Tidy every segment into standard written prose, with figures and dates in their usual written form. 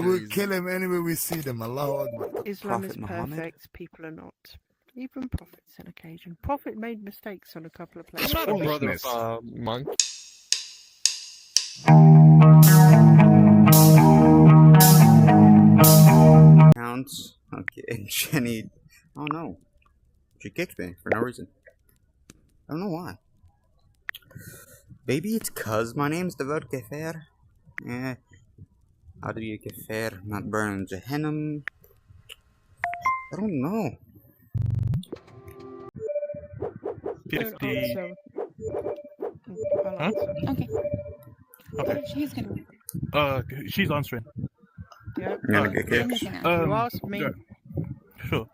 We'll kill him anywhere we see them. Allahu Akbar. Islam is Prophet Muhammad? perfect, people are not. Even prophets on occasion. Prophet made mistakes on a couple of places. I'm not a brother of Foolishness. monk. Counts. Okay, Jenny. Oh no. She kicked me for no reason. I don't know why. Maybe it's cause my name's the word Kafir. Yeah. How do you Kafir not burn Jahannam? I don't know. 50. Huh? Okay. Okay. She's gonna. She's answering. Yeah. I'm gonna get Jenny kicked. can answer. You asked me. Yeah. Sure.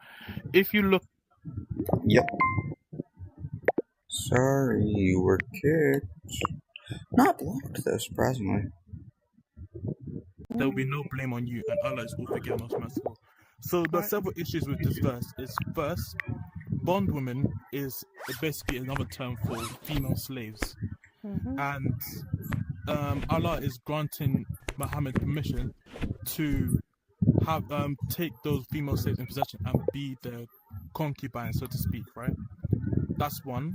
If you look, Yep. Sorry, you were kicked. Not blocked though, surprisingly. there will be no blame on you, and Allah is all forgiving, most merciful. So there are several issues with this verse. Is first, bondwoman is basically another term for female slaves, and Allah is granting Muhammad permission to have take those female slaves in possession and be their concubine, so to speak, right? That's one.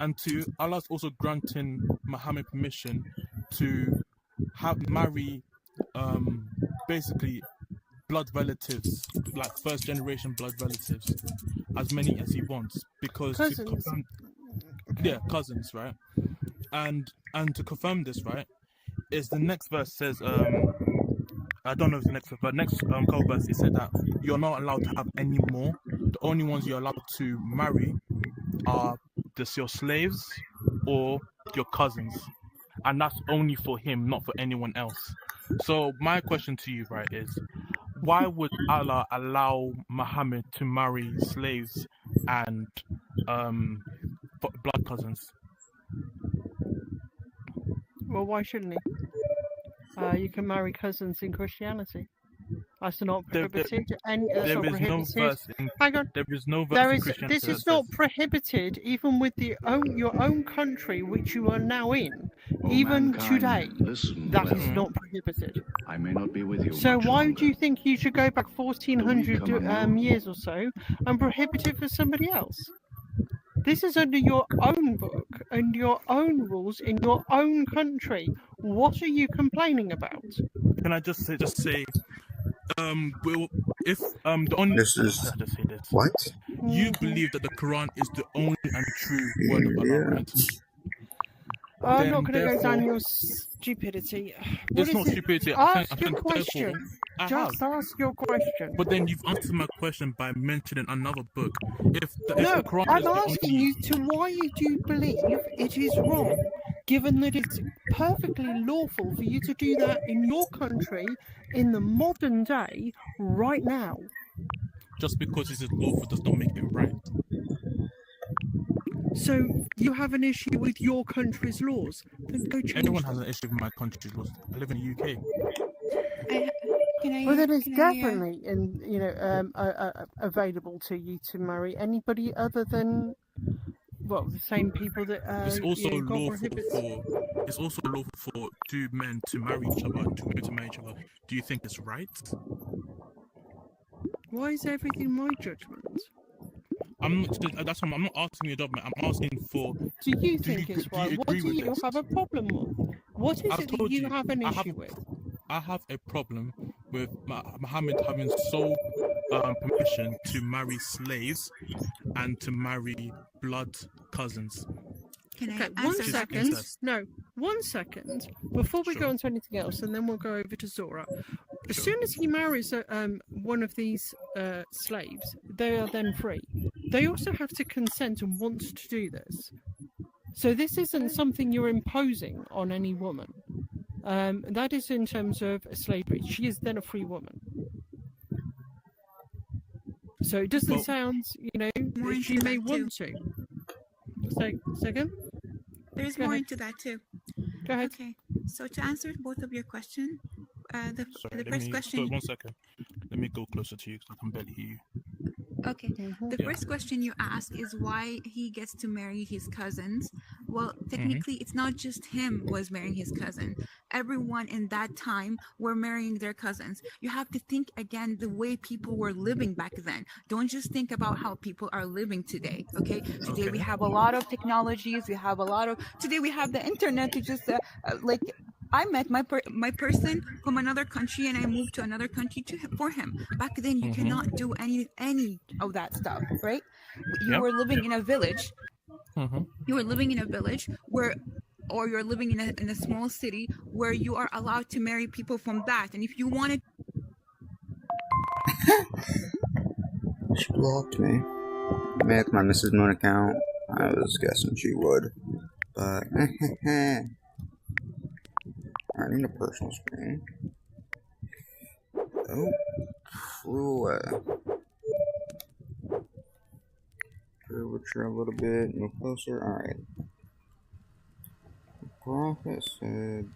And two, Allah's also granting Muhammad permission to marry basically blood relatives, like first generation blood relatives, as many as he wants, because Cousins. to confirm, yeah, cousins, right? And to confirm this, right, is the next verse says I don't know if the next verse, but next couple verse it said that you're not allowed to have any more. The only ones you're allowed to marry are just your slaves or your cousins, and that's only for him, not for anyone else. So my question to you, right, is why would Allah allow Muhammad to marry slaves and blood cousins? Well, why shouldn't he? You can marry cousins in Christianity. That's not prohibited. There is no verse in. Hang on. There is no verse There in is. Christianity This that is not says- prohibited, even with your own country, which you are now in. Even today, that is not prohibited. I may not be with you. So much why longer. do you think you should go back 1400 The weak among you. years or so and prohibit it for somebody else? This is under your own book and your own rules in your own country. What are you complaining about? Can I just say, well, if the only This is Can I just say this? what? You believe that the Quran is the only and true word of Allah, right? I'm not Then going to go down therefore- your stupidity. What It's is not it? stupidity. Ask your therefore, question. I Just have. ask your question. But then you've answered my question by mentioning another book. If the No, Quran I'm is the asking only, you to why you do believe it is wrong, given that it's perfectly lawful for you to do that in your country in the modern day, right now. just because it is lawful does not make it right. So you have an issue with your country's laws? Then go change Everyone them. has an issue with my country's laws. I live in the UK. Well, then it's can I, definitely available to you to marry anybody other than, well, the same people that It's also God lawful prohibits. it's also lawful for two men to marry each other and two women to marry each other. Do you think it's right? Why is everything my judgment? I'm not asking your judgment. I'm asking for. Do you think it's right? What agree do with you this? have a problem with? What is I've it that told you have an I issue with? I have a problem with Muhammad having sole permission to marry slaves and to marry blood cousins. Can I Okay, answer one that? second. incest. No, 1 second. Before we Sure. go on to anything else, and then we'll go over to Zora. As Sure. soon as he marries one of these slaves, they are then free. They also have to consent and want to do this. So this isn't something you're imposing on any woman. That is in terms of slavery. She is then a free woman. So it doesn't Well- sound, More she into may that want to. Second? There's Go more ahead. into that too. Go ahead. Okay. So to answer both of your question, the Sorry, first question. Sorry, 1 second. Let me go closer to you because I can barely hear you. Okay. The Yeah. first question you ask is why he gets to marry his cousins. Well, technically, it's not just him was marrying his cousin. Everyone in that time were marrying their cousins. You have to think again the way people were living back then. Don't just think about how people are living today. Okay, today we Okay. have a lot of technologies. We have a lot of today we have the internet to just like. I met my person from another country and I moved to another country for him. Back then, you cannot do any of that stuff, right? You Yep. were living in a village. Mm-hmm. You are living in a village where, or you're living in a small city where you are allowed to marry people from that. And if you wanted, She blocked me. Make my Mrs. Moon account. I was guessing she would. But, I need a personal screen. Oh, flew away. Curvature a little bit, move closer. Alright. Prophet said.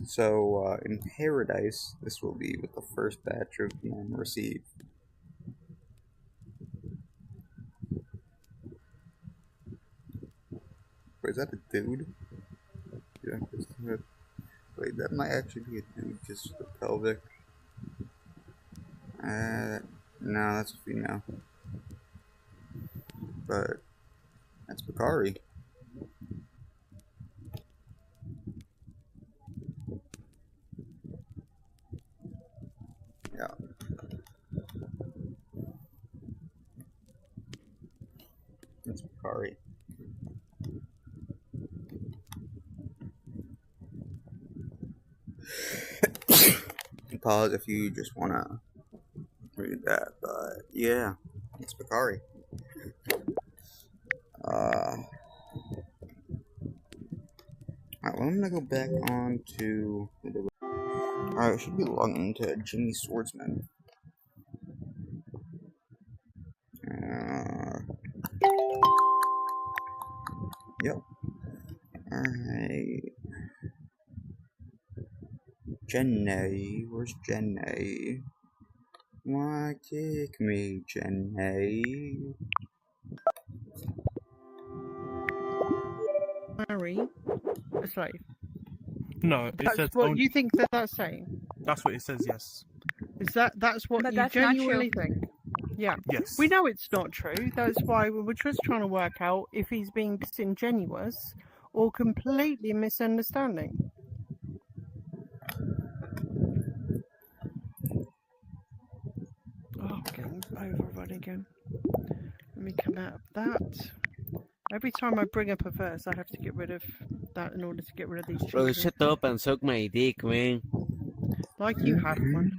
So, in paradise, this will be with the first batch of men received. Wait, is that a dude? Yeah, wait, that might actually be a dude, just the pelvic. No, that's a female. But, that's Bakari. Yeah. That's Bakari. Pause if you just wanna read that, but yeah, it's Bakari. Alright, well, I'm gonna go back on to the. Alright, I should be logging into Jennie Swordsman. Yep. Alright. Jennie, where's Jennie? Why kick me, Jennie? Marry a slave. No, it That's says what only. you think that's saying. That's what it says. Yes. Is that's what But you that's not genuinely think? Yeah. Yes. We know it's not true. That's why we were just trying to work out if he's being disingenuous or completely misunderstanding. Oh, getting overrun again. Let me come out of that. Every time I bring up a verse, I have to get rid of that in order to get rid of these Bro, children. shut up and suck my dick, man. Like you have one.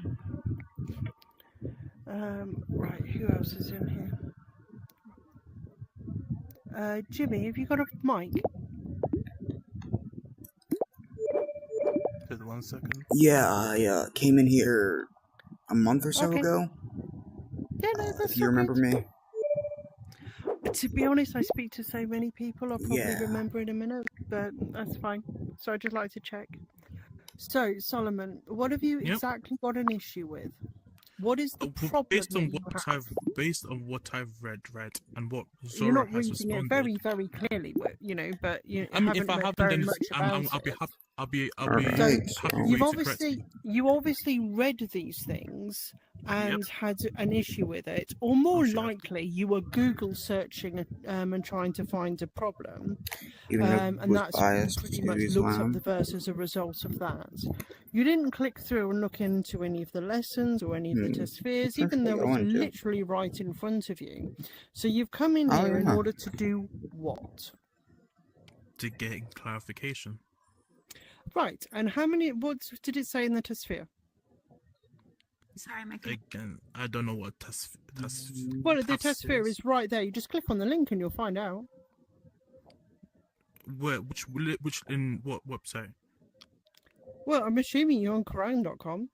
Right, who else is in here? Jimmy, have you got a mic? Just 1 second. Yeah, I came in here a month or so Okay. ago. Yeah, no, that's If you remember me. To be honest, I speak to so many people, I'll probably Yeah. remember in a minute, but that's fine. So I'd just like to check. So, Solomon, what have you Yep. exactly got an issue with? What is the Well, problem based on that you what have? based on what I've read, and what Zora You're not has reading it responded. very, very clearly, but you I mean, haven't if I read haven't, very then much I'll about be it. happy. I'll be Alright, happy so- for You've you to correct me. obviously read these things and had an issue with it, or more sure. likely you were Google searching and trying to find a problem, Even though and it was that's biased pretty to much looked Islam. up the verse as a result of that. You didn't click through and look into any of the lessons or any of the tasfirs, even though it's going to. literally right in front of you. So you've come in Oh, here in yeah. order to do what? To get clarification. Right, and how many? What did it say in the tasfir? sorry, my Again, I don't know what Well, the tasfir is right there. You just click on the link and you'll find out. Where? Which in what website? Well, I'm assuming you're on Quran.com.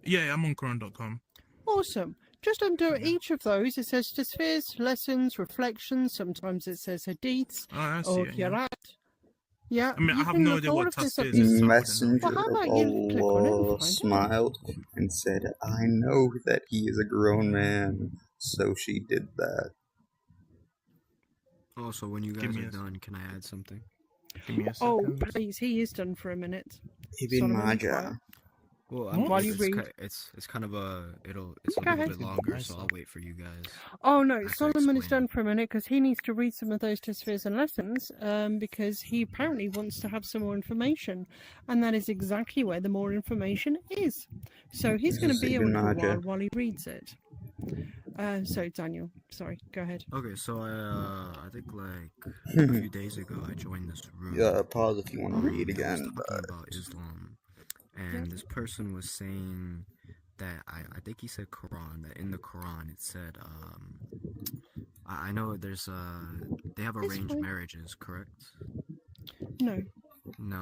Yeah, I'm on Quran.com. Awesome. Just under each of those, it says tasfirs, lessons, reflections. Sometimes it says hadiths Oh, I see or it. Yeah. qiraat. Yeah, I mean, I you have can no look idea all what of this up. tasfirs is. So I wouldn't know. Messenger Well, how of about you click on it and Allah find out? smiled and said, I know that he is a grown man. So she did that. Also, when you Give guys me are a- done, can I add something? Give me a Oh, second. please, he is done for a minute. Ibn Solomon, be quiet. Majah. Well, What? While you read. it's kind of it's a Go little ahead. bit longer, so Nice. I'll wait for you guys. Oh no, After Solomon is done explaining. for a minute because he needs to read some of those tasfirs and lessons because he apparently wants to have some more information, and that is exactly where the more information is. So he's This going to is be Ibn on for a Majah. while he reads it. So Daniel, sorry, go ahead. Okay, so I think like a few days ago I joined this room. Pause if you want to read that was again. talking about Islam, and this person was saying that I think he said Quran, that in the Quran it said I know there's they have It's arranged fine. marriages, correct? No, No,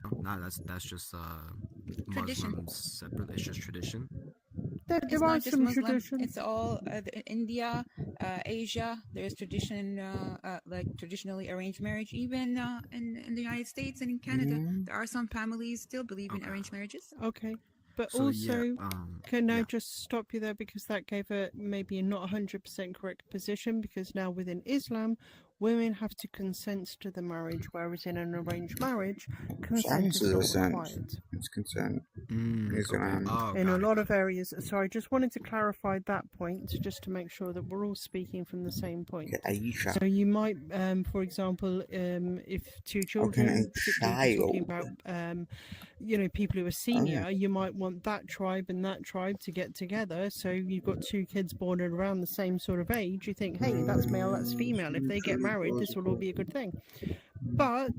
that's just Tradition. Muslims separate. It's just tradition. there It's are not just some Muslim. traditions. It's all India, Asia. There's tradition, like traditionally arranged marriage. Even in the United States and in Canada, there are some families still believe in Okay. arranged marriages. Okay, but So also. yeah, Can I yeah. just stop you there because that gave a maybe a not 100% correct position because now within Islam, women have to consent to the marriage, whereas in an arranged marriage, consent Silence is is not consent. required. It's consent. Okay. Islam. Oh, In a got it, lot got of areas, so I just wanted to clarify that point just to make sure that we're all speaking from the same point. Aisha. So you might, for example, if two children, a particularly if you're talking child? about, people who are senior, you might want that tribe and that tribe to get together. So you've got two kids born at around the same sort of age. You think, hey, that's male, that's female. If they get married, this will all be a good thing. But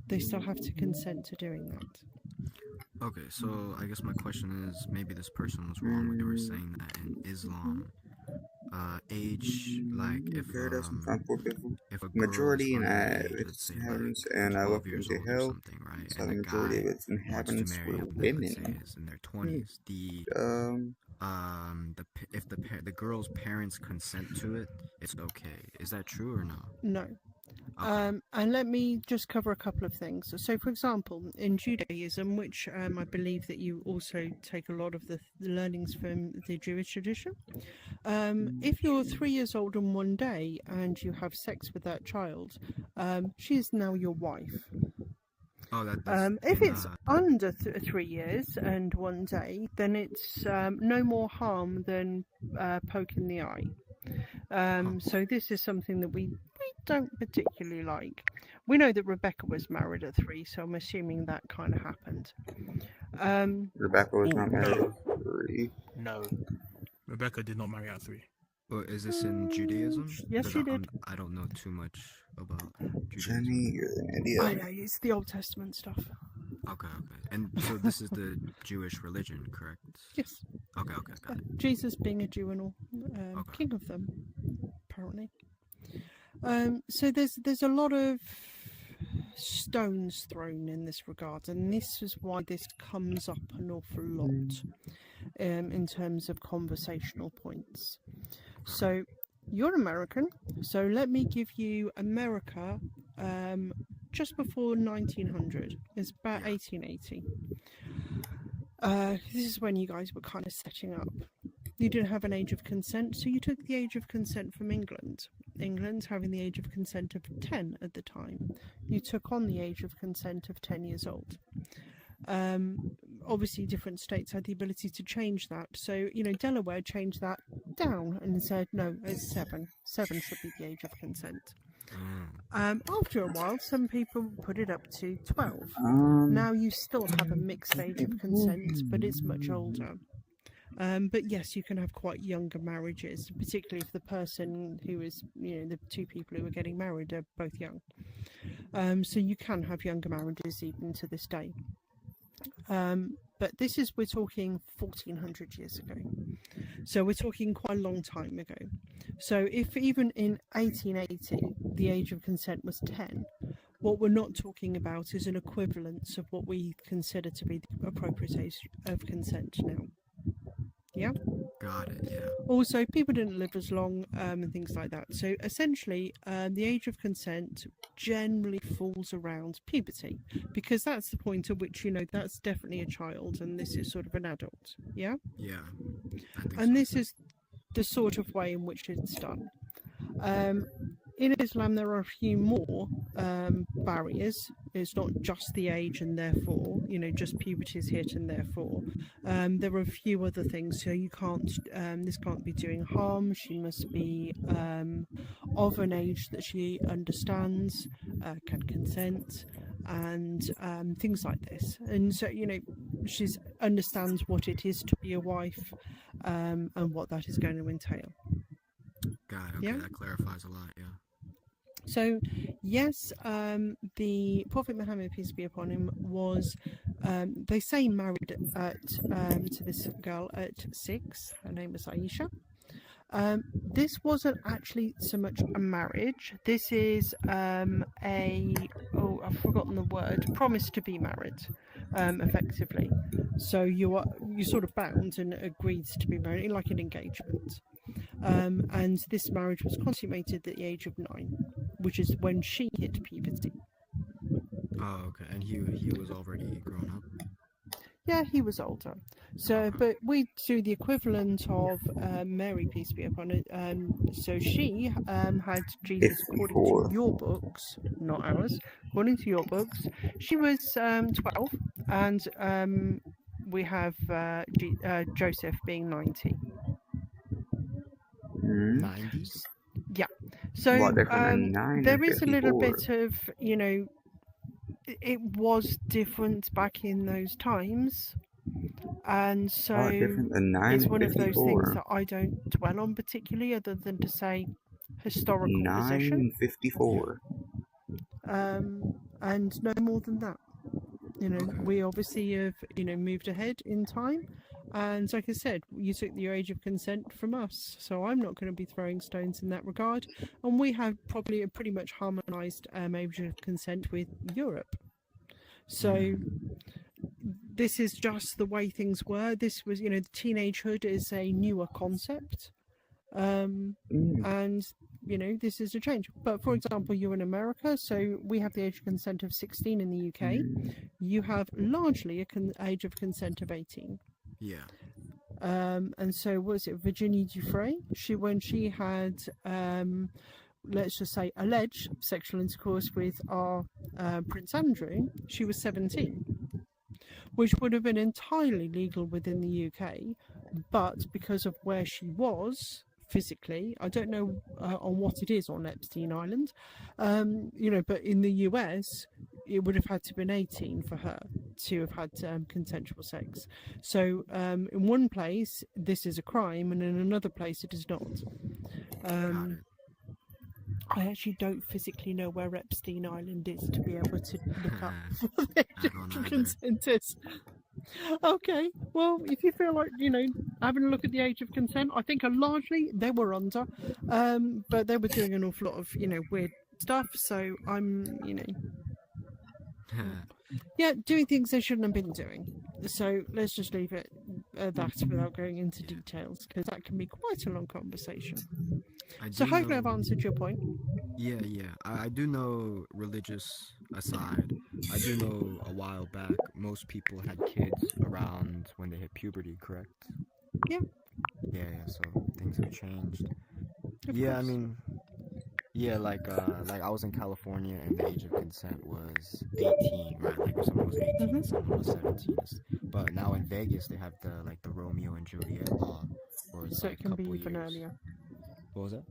they still have to consent to doing that. Okay, so I guess my question is, maybe this person was wrong when they were saying that in Islam, age, like if a girl Majority is in under the age, its let's say inhabitants like and I 12 looked years into old or hell. something, right? So And the the majority of guy its wants to inhabitants marry were up, let's say, women. is in their 20s. If the girl's parents consent to it, it's okay. Is that true or no? No. Okay. And let me just cover a couple of things. So, for example, in Judaism, which I believe that you also take a lot of the learnings from the Jewish tradition, if you're 3 years old on one day and you have sex with that child, she is now your wife. Oh, that's If it's under 3 years and one day, then it's no more harm than poking the eye. So this is something that we don't particularly like. We know that Rebecca was married at 3, so I'm assuming that kind of happened. Rebecca was Oh, not married no. at 3. No. Rebecca did not marry at 3. Well, is this in Judaism? Yes, 'Cause she did. I don't know too much about Jenny, Judaism. you're an I idiot. know, it's the Old Testament stuff. Okay. And so this is the Jewish religion, correct? Yes. Okay, got it. Jesus being a Jew and all, Okay. king of them, apparently. So there's a lot of stones thrown in this regard, and this is why this comes up an awful lot in terms of conversational points. So you're American, so let me give you America just before 1900. It's about 1880. This is when you guys were kind of setting up. You didn't have an age of consent, so you took the age of consent from England. England's having the age of consent of 10 at the time. You took on the age of consent of 10 years old. Obviously, different states had the ability to change that. So, Delaware changed that down and said, no, it's 7. 7 should be the age of consent. After a while, some people put it up to 12. Now you still have a mixed age of consent, but it's much older. But yes, you can have quite younger marriages, particularly if the person who is, the two people who are getting married are both young. So you can have younger marriages even to this day. But we're talking 1400 years ago. So we're talking quite a long time ago. So if even in 1880, the age of consent was 10, What we're not talking about is an equivalence of what we consider to be the appropriate age of consent now. Yeah. Got it. Yeah. Also, people didn't live as long and things like that. So essentially, the age of consent generally falls around puberty, because that's the point at which, you know, that's definitely a child and this is sort of an adult. Yeah. Yeah. I think And so. this is the sort of way in which it's done. In Islam, there are a few more barriers. It's not just the age and therefore, you know, just puberty is hit and therefore. There are a few other things. So you can't, this can't be doing harm. She must be of an age that she understands, can consent, and things like this. And so, you know, she understands what it is to be a wife and what that is going to entail. Got it. Okay, Yeah. that clarifies a lot. Yeah. So, yes, the Prophet Muhammad, peace be upon him, was, they say, married to this girl at 6. Her name was Aisha. This wasn't actually so much a marriage. This is I've forgotten the word, promise to be married, effectively. So you're sort of bound and agreed to be married, like an engagement. And this marriage was consummated at the age of 9, which is when she hit puberty. Oh, okay. And he was already grown up. Yeah, he was older. So, but we do the equivalent of Mary, peace be upon it. So she had Jesus according to 54. your books, not ours. According to your books, she was 12, and we have Joseph being 90. 90s. Yeah. So What different than 9 there and is a little 54? bit of, you know, it was different back in those times, and so What different than 9 it's and one of those things 54? that I don't dwell on particularly, other than to say historical 9 position, and 54. and no more than that. You know, Okay. we obviously have, you know, moved ahead in time, and like I said, you took the age of consent from us, so I'm not going to be throwing stones in that regard. And we have probably a pretty much harmonised age of consent with Europe. So this is just the way things were. This was, you know, the teenagehood is a newer concept, and you know, this is a change. But for example, you're in America, so we have the age of consent of 16 in the UK. You have largely age of consent of 18. Yeah. And so was it Virginia Dufresne? When she had, let's just say, alleged sexual intercourse with our Prince Andrew, she was 17, which would have been entirely legal within the UK, but because of where she was physically, I don't know on what it is on Epstein Island, you know, but in the US, it would have had to have been 18 for her to have had consensual sex. So in one place, this is a crime, and in another place, it is not. Got it. I actually don't physically know where Epstein Island is to be able to look up what I the don't age of either. consent is. Okay, well, if you feel like, you know, having a look at the age of consent, I think largely they were under, but they were doing an awful lot of, you know, weird stuff. So I'm, you know, yeah, doing things they shouldn't have been doing. So let's just leave it at that without going into details, because that can be quite a long conversation. So hopefully I've answered your point. Yeah, yeah. I do know, religious aside, I do know a while back most people had kids around when they hit puberty, correct? Yeah. Yeah, so things have changed. Of Yeah, I course. mean, yeah, like I was in California and the age of consent was 18, right? Like if someone was 18, someone was 17. But now in Vegas they have the Romeo and Juliet law, where it's So like it can a be couple even years. earlier. What was that?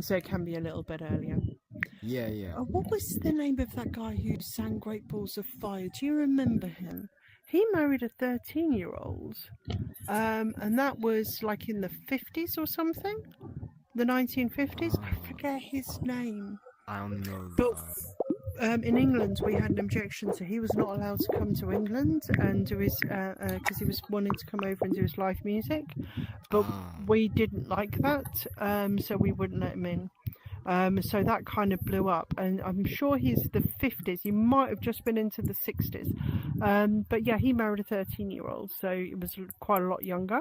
So it can be a little bit earlier. Yeah, yeah. What was the name of that guy who sang Great Balls of Fire? Do you remember him? He married a 13-year-old. And that was like in the 50s or something? The 1950s? I forget his name. I don't know. But in England, we had an objection, so he was not allowed to come to England and do his, because he was wanting to come over and do his live music. But we didn't like that, so we wouldn't let him in. So that kind of blew up, and I'm sure he's the 50s. He might have just been into the 60s. But yeah, he married a 13-year-old, so it was quite a lot younger.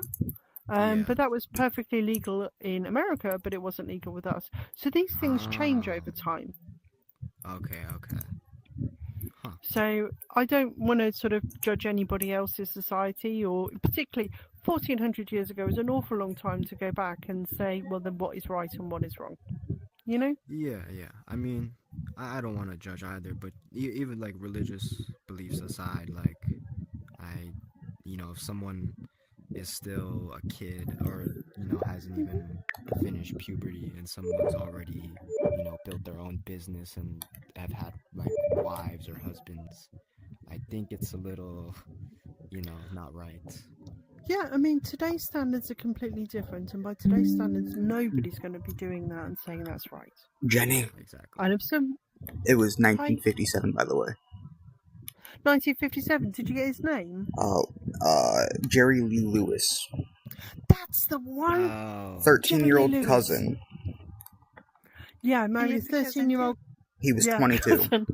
Yeah. But that was perfectly legal in America, but it wasn't legal with us. So these things change over time. Okay. So I don't want to sort of judge anybody else's society, or particularly 1400 years ago is an awful long time to go back and say, well, then what is right and what is wrong, you know? Yeah. I mean, I don't want to judge either, but even like religious beliefs aside, like if someone is still a kid or hasn't even finished puberty and someone's already built their own business and have had like wives or husbands, I think it's a little not right. Yeah, I mean, today's standards are completely different, and by today's standards, nobody's going to be doing that and saying that's right. Jenny, Exactly. And if some it was 1957, by the way. 1957, did you get his name? Jerry Lee Lewis. That's the one. Oh. 13-year-old Jerry Lee Lewis. cousin. Yeah, married a He is the cousin 13-year-old. He was Yeah, 22. cousin.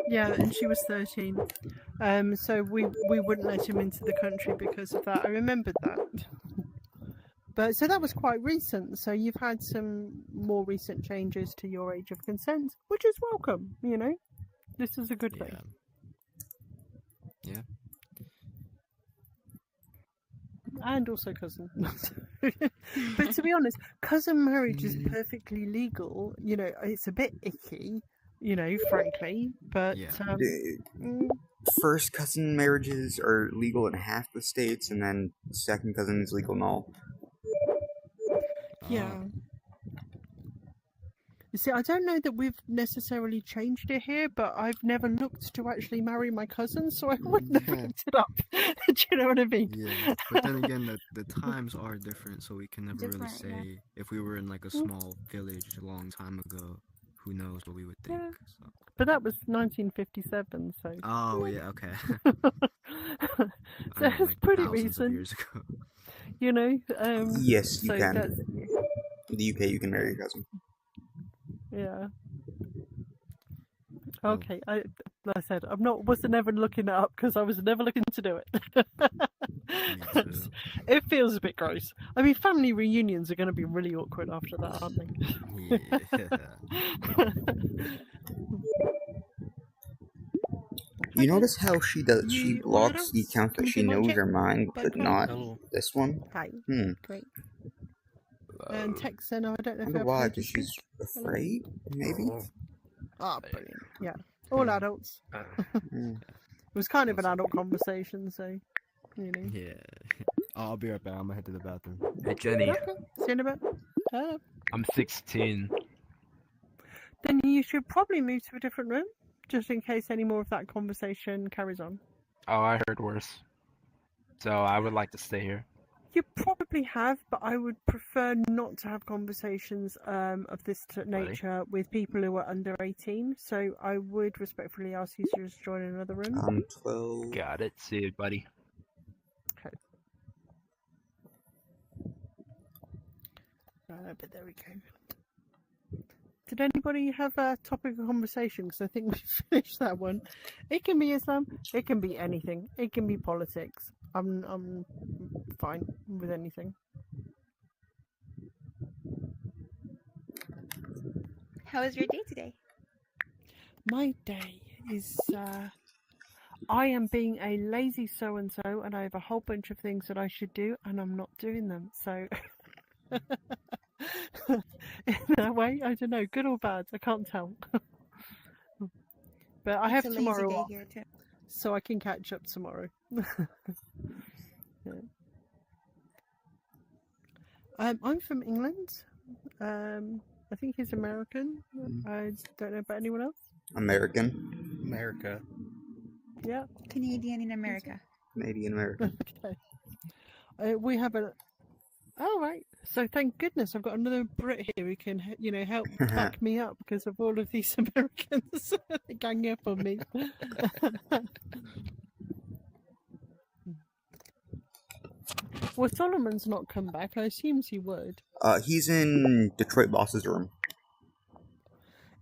Yeah, and she was 13. So we wouldn't let him into the country because of that. I remembered that. But so that was quite recent. So you've had some more recent changes to your age of consent, which is welcome. This is a good thing. Yeah. And also cousin. But to be honest, cousin marriage is perfectly legal. It's a bit icky, frankly. But Yeah. First cousin marriages are legal in half the states, and then second cousin is legal in all. yeah. You see, I don't know that we've necessarily changed it here, but I've never looked to actually marry my cousin, so I wouldn't have looked it up. Do you know what I mean? Yeah, but then again, the times are different, so we can never really Different, yeah. say if we were in like a small village a long time ago. Who knows what we would think? Yeah. So. But that was 1957, so. Oh yeah, okay. So it's like pretty thousands of recent. years ago. Yes, you so can. that's, In the UK, you can marry your cousin. yeah. Oh. Okay, like I said, wasn't ever looking it up because I was never looking to do it. Me too. It feels a bit gross. I mean, family reunions are going to be really awkward after that, aren't they? Yeah. You notice how she does? She You blocks the order? accounts that Can she you knows check? are mine, but Okay. not Hello. this one. Hi, great. And Texan, I don't know I if wonder I've why, heard because you she's speak. afraid, maybe? Ah, brilliant. Yeah, all adults. Mm. It was kind of an adult conversation, so, Yeah. I'll be right back. I'm gonna head to the bathroom. Hey Jenny, Okay, see you in a bit. Hello. I'm 16. Then you should probably move to a different room, just in case any more of that conversation carries on. Oh, I heard worse. So I would like to stay here. You probably have, but I would prefer not to have conversations of this nature with people who are under 18. So I would respectfully ask you to just join another room. I'm 12. Got it. See you, buddy. Okay. But there we go. Did anybody have a topic of conversation? Because I think we finished that one. It can be Islam. It can be anything. It can be politics. I'm fine with anything. How was your day today? My day is I am being a lazy so-and-so, and I have a whole bunch of things that I should do, and I'm not doing them. So in that way, I don't know, good or bad, I can't tell. But I have It's a tomorrow lazy day off, here too. so I can catch up tomorrow. Yeah. I'm from England. I think he's American. I don't know about anyone else. American. America. Yeah. Canadian in America. Canadian American. Okay. We have a. Oh right. So thank goodness I've got another Brit here who can, help back me up because of all of these Americans ganging up on me. Well, Solomon's not come back. I assumed he would. He's in Detroit Boss's room.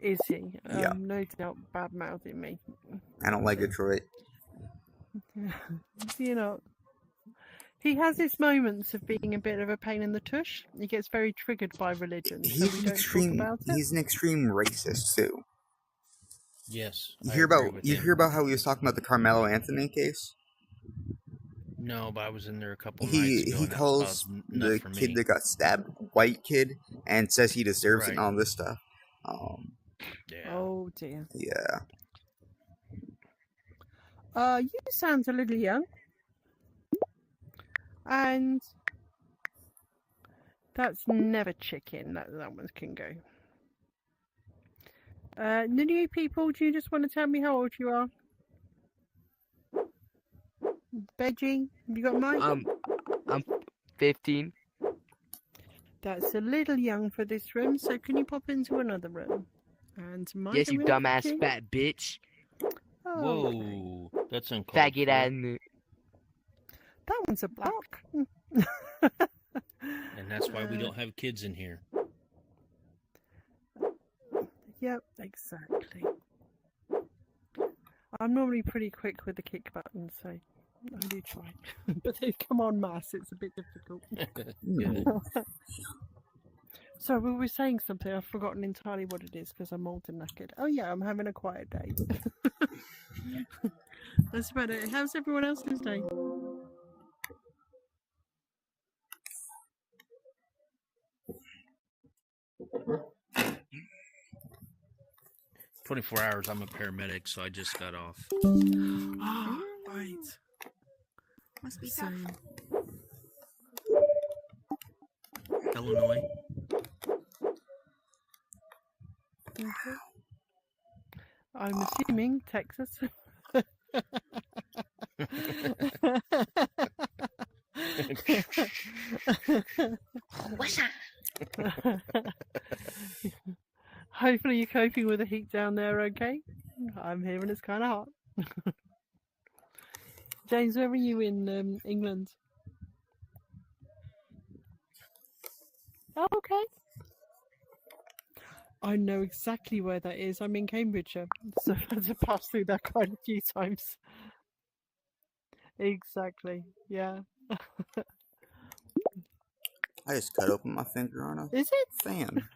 Is he? Yeah. No doubt bad mouthing me. I don't like Detroit. You know, he has his moments of being a bit of a pain in the tush. He gets very triggered by religion, so we don't talk about it. He's an extreme racist too. Yes. You I hear agree about with you him. hear about how he was talking about the Carmelo Anthony case? No, but I was in there a couple nights He ago. he and that was calls about enough the for kid me. that got stabbed white kid and says he deserves it and Right. all this stuff. Yeah. Oh dear. Yeah. You sound a little young. And that's never chicken. That one can go. None of you people, do you just want to tell me how old you are? Veggie, have you got mine? I'm 15. That's a little young for this room, so can you pop into another room? And my Yes, you room, dumbass Veggie? fat bitch. Oh, okay. Whoa. That's uncalled Faggot for. ass. That one's a block. And that's why we don't have kids in here. Yep, exactly. I'm normally pretty quick with the kick button, so I do try. But they come on mass, it's a bit difficult. Good. So we were saying something, I've forgotten entirely what it is because I'm old and knackered. Oh yeah, I'm having a quiet day. That's about it. How's everyone else's day? 24 hours, I'm a paramedic, so I just got off. Ah, right. Must be So, tough. Illinois. I'm assuming Texas. What's that? Hopefully you're coping with the heat down there okay? I'm hearing it's kind of hot. James, where are you in England? Oh, okay. I know exactly where that is. I'm in Cambridgeshire, so I've had to pass through that quite a few times. Exactly, yeah. I just cut open my finger on a Is it? fan.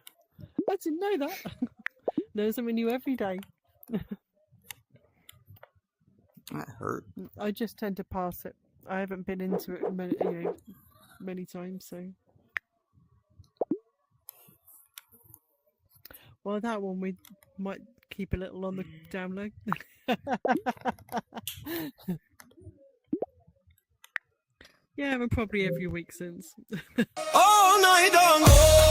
I didn't know that. Learn something new every day. That hurt. I just tend to pass it. I haven't been into it many times, so. Well, that one we might keep a little on the down low. Yeah, but probably every week since. All night long.